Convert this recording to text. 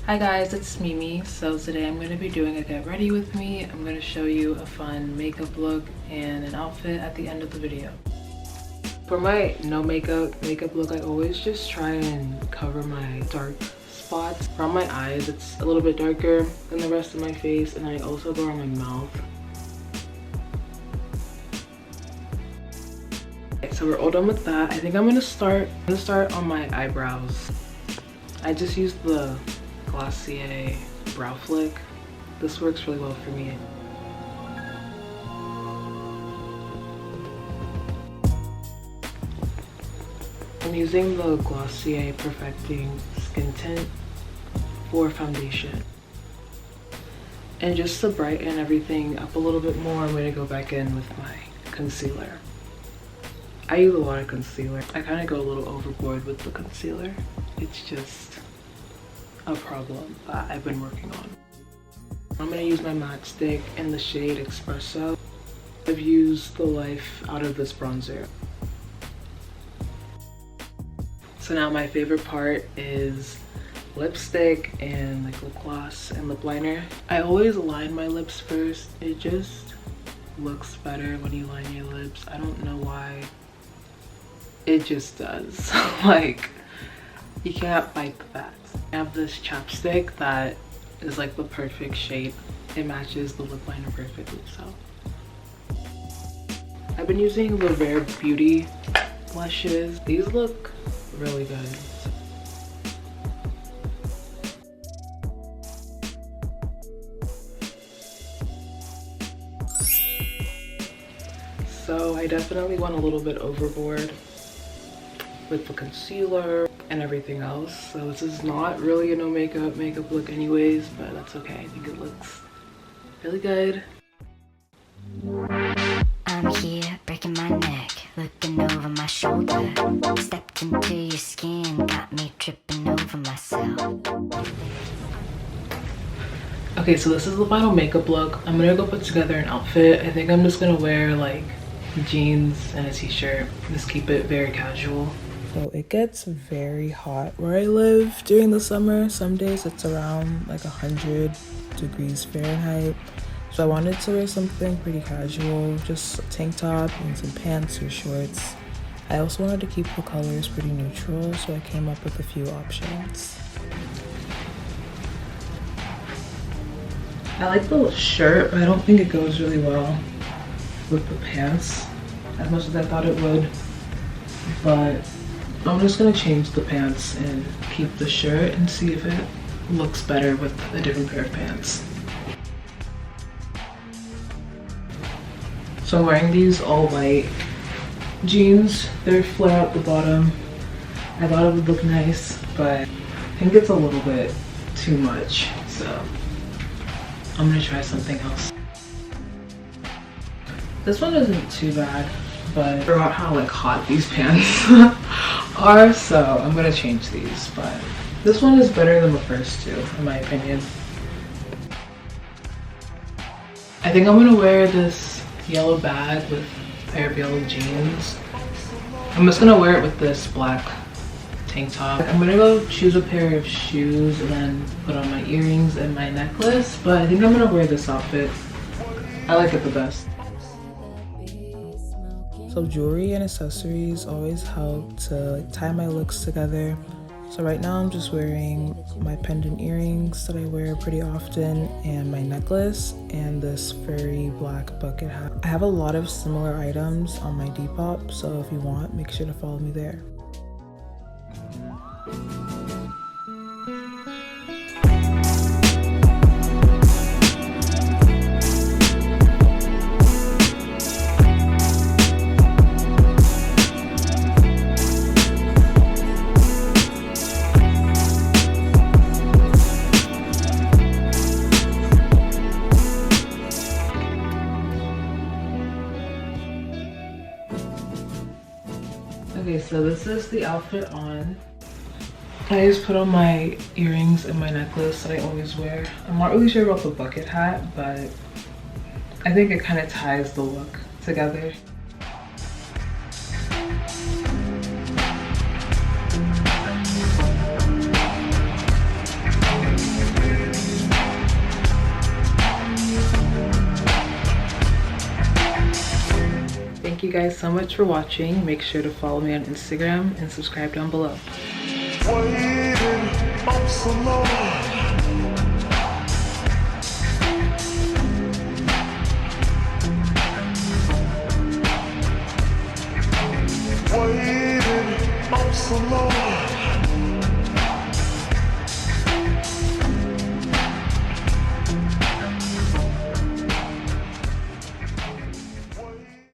Hi guys, it's Mimi. So today I'm going to be doing a get ready with me. I'm going to show you a fun makeup look and an outfit at the end of the video. For my no makeup look, I always just try and cover my dark spots. Around my eyes, it's a little bit darker than the rest of my face, and I also go around my mouth. Okay, so we're all done with that. I think I'm gonna start on my eyebrows. I just used the Glossier brow flick. This works really well for me. I'm using the Glossier Perfecting Skin Tint for foundation. And just to brighten everything up a little bit more, I'm going to go back in with my concealer. I use a lot of concealer. I kind of go a little overboard with the concealer. It's just a problem that I've been working on. I'm going to use my matte stick in the shade Espresso. I've used the life out of this bronzer. So now my favorite part is lipstick and like lip gloss and lip liner. I always line my lips first. It just looks better when you line your lips. I don't know why. It just does. Like, you can't fight that. I have this chapstick that is like the perfect shade. It matches the lip liner perfectly, so. I've been using the Rare Beauty blushes. These look really good. So I definitely went a little bit overboard with the concealer and everything else. So this is not really a no makeup look anyways, but that's okay. I think it looks really good. I'm here breaking my neck, looking over my shoulder. Stepped into your skin, got me tripping over myself. Okay, so this is the final makeup look. I'm gonna go put together an outfit. I think I'm just gonna wear like jeans and a t-shirt. Just keep it very casual. So it gets very hot where I live during the summer. Some days it's around like 100 degrees Fahrenheit. So I wanted to wear something pretty casual, just a tank top and some pants or shorts. I also wanted to keep the colors pretty neutral, so I came up with a few options. I like the shirt, but I don't think it goes really well with the pants as much as I thought it would. But I'm just gonna change the pants and keep the shirt and see if it looks better with a different pair of pants. So I'm wearing these all white jeans. They're flare at the bottom. I thought it would look nice, but I think it's a little bit too much. So I'm gonna try something else. This one isn't too bad, but I forgot how like hot these pants are, so I'm gonna change these. But this one is better than the first two, in my opinion. I think I'm gonna wear this yellow bag with a pair of yellow jeans. I'm just gonna wear it with this black tank top. I'm gonna go choose a pair of shoes and then put on my earrings and my necklace, but I think I'm gonna wear this outfit. I like it the best. So jewelry and accessories always help to tie my looks together. So right now I'm just wearing my pendant earrings that I wear pretty often and my necklace and this furry black bucket hat. I have a lot of similar items on my Depop, so if you want, make sure to follow me there. Okay, so this is the outfit on. I just put on my earrings and my necklace that I always wear. I'm not really sure about the bucket hat, but I think it kind of ties the look together. guys so much for watching. Make sure to follow me on Instagram and subscribe down below. Waiting on so long. Waiting on so long.